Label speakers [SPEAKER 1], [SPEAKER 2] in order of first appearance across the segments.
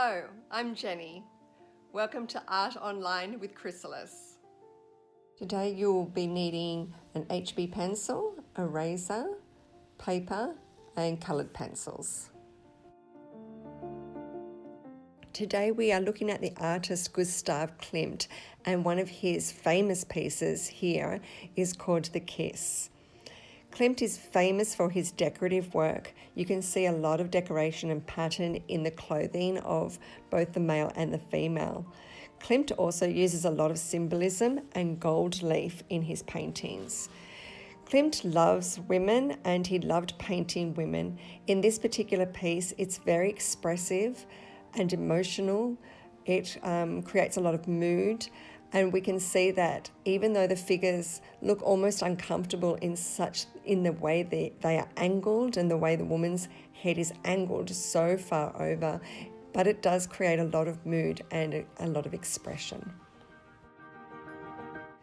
[SPEAKER 1] Hello, I'm Jenny. Welcome to Art Online with Chrysalis. Today you'll be needing an HB pencil, a razor, paper and coloured pencils. Today we are looking at the artist Gustav Klimt, and one of his famous pieces here is called The Kiss. Klimt is famous for his decorative work. You can see a lot of decoration and pattern in the clothing of both the male and the female. Klimt also uses a lot of symbolism and gold leaf in his paintings. Klimt loves women and he loved painting women. In this particular piece, it's very expressive and emotional. It creates a lot of mood. And we can see that even though the figures look almost uncomfortable in the way they are angled and the way the woman's head is angled so far over, but it does create a lot of mood and a lot of expression.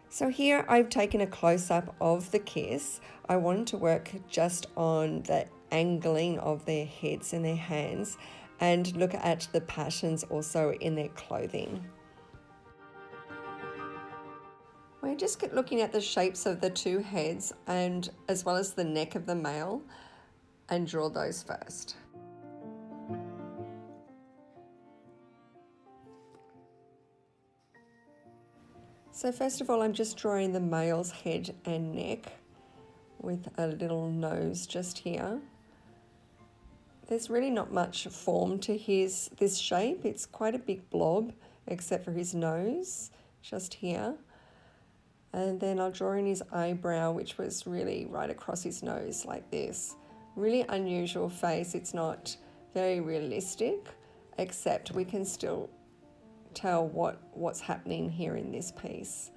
[SPEAKER 1] So here I've taken a close-up of the kiss. I wanted to work just on the angling of their heads and their hands and look at the patterns also in their clothing. We're just looking at the shapes of the two heads and as well as the neck of the male, and draw those first. So first of all, I'm just drawing the male's head and neck with a little nose just here. There's really not much form to this shape. It's quite a big blob except for his nose just here. And then I'll draw in his eyebrow, which was really right across his nose like this. Really unusual face. It's not very realistic, except we can still tell what's happening here in this piece.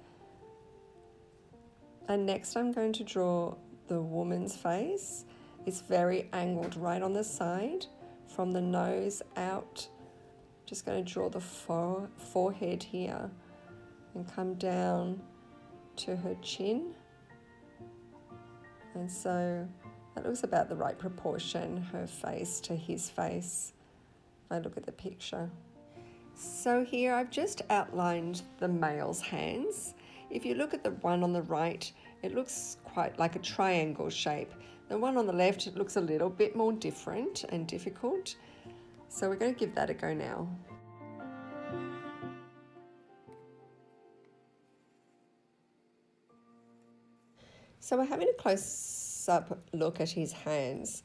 [SPEAKER 1] And next I'm going to draw the woman's face. It's very angled right on the side from the nose out. Just going to draw the forehead here and come down to her chin, and so that looks about the right proportion, her face to his face, if I look at the picture. So here I've just outlined the male's hands. If you look at the one on the right, it looks quite like a triangle shape. The one on the left, it looks a little bit more different and difficult. So we're going to give that a go now. So we're having a close-up look at his hands.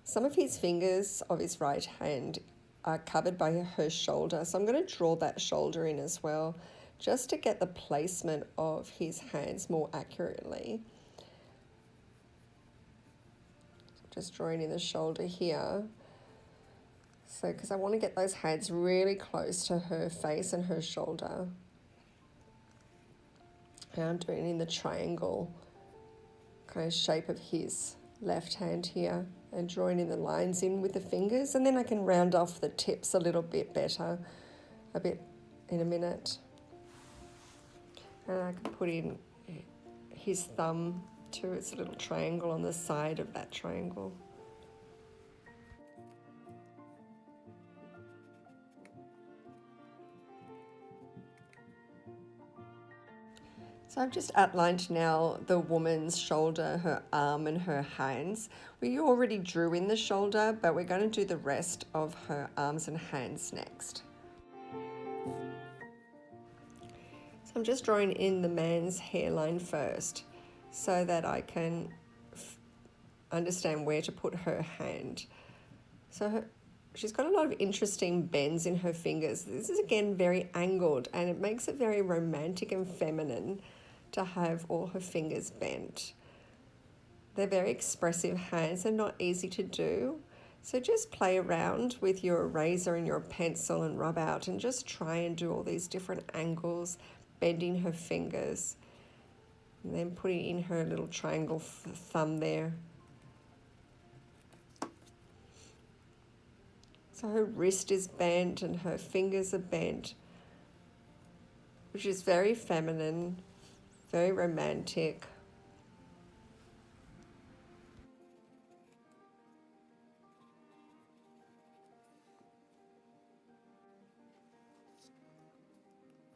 [SPEAKER 1] Some of his fingers of his right hand are covered by her shoulder, so I'm going to draw that shoulder in as well, just to get the placement of his hands more accurately. Just drawing in the shoulder here. So, because I want to get those hands really close to her face and her shoulder. And I'm doing it in the triangle kind of shape of his left hand here, and drawing in the lines in with the fingers, and then I can round off the tips a little bit better in a minute. And I can put in his thumb to its little triangle on the side of that triangle. So I've just outlined now the woman's shoulder, her arm and her hands. We already drew in the shoulder, but we're going to do the rest of her arms and hands next. So I'm just drawing in the man's hairline first so that I can understand where to put her hand. So she's got a lot of interesting bends in her fingers. This is again very angled, and it makes it very romantic and feminine to have all her fingers bent. They're very expressive hands and not easy to do. So just play around with your eraser and your pencil and rub out and just try and do all these different angles, bending her fingers, and then putting in her little triangle thumb there. So her wrist is bent and her fingers are bent, which is very feminine, very romantic.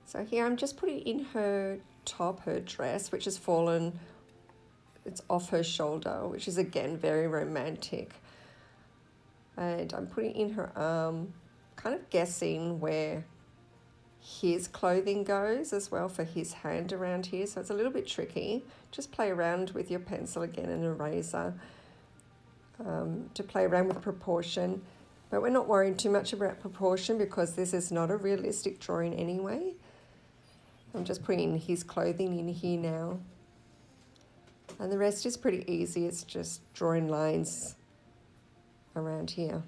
[SPEAKER 1] So here I'm just putting in her top, her dress, which has fallen, it's off her shoulder, which is again very romantic. And I'm putting in her arm, kind of guessing where his clothing goes as well for his hand around here. So it's a little bit tricky. Just play around with your pencil again and eraser to play around with proportion. But we're not worrying too much about proportion because this is not a realistic drawing anyway. I'm just putting his clothing in here now. And the rest is pretty easy. It's just drawing lines around here.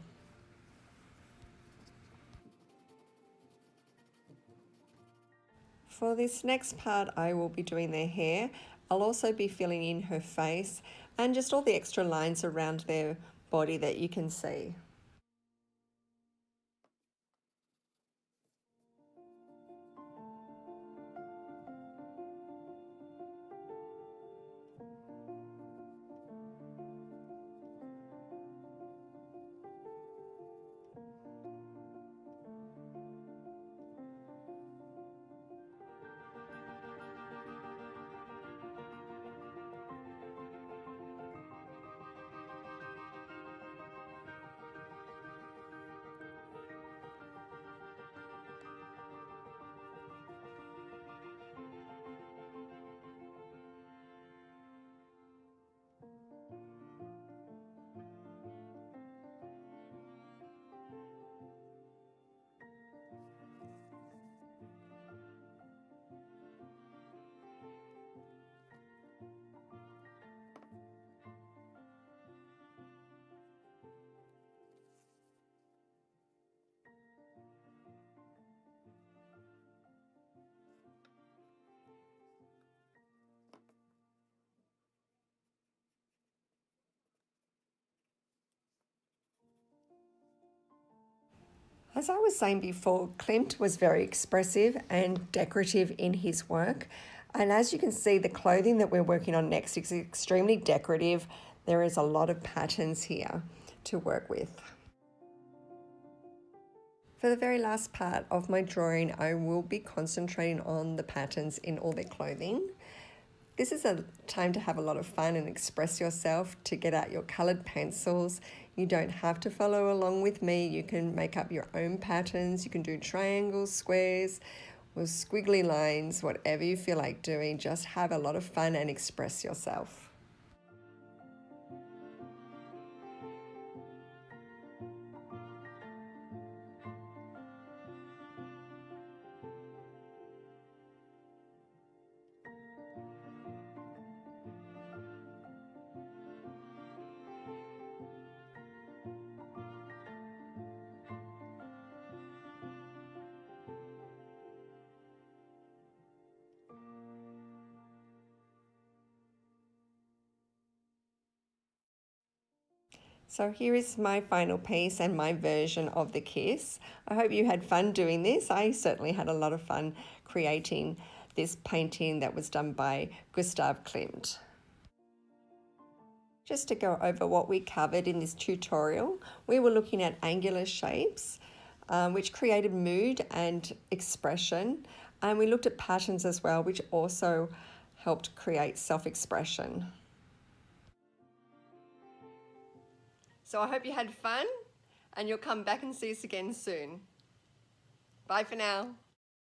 [SPEAKER 1] For this next part, I will be doing their hair. I'll also be filling in her face and just all the extra lines around their body that you can see. As I was saying before, Klimt was very expressive and decorative in his work. And as you can see, the clothing that we're working on next is extremely decorative. There is a lot of patterns here to work with. For the very last part of my drawing, I will be concentrating on the patterns in all their clothing. This is a time to have a lot of fun and express yourself, to get out your colored pencils. You don't have to follow along with me. You can make up your own patterns. You can do triangles, squares, or squiggly lines, whatever you feel like doing. Just have a lot of fun and express yourself. So here is my final piece and my version of the kiss. I hope you had fun doing this. I certainly had a lot of fun creating this painting that was done by Gustav Klimt. Just to go over what we covered in this tutorial, we were looking at angular shapes, which created mood and expression. And we looked at patterns as well, which also helped create self-expression. So I hope you had fun and you'll come back and see us again soon. Bye for now.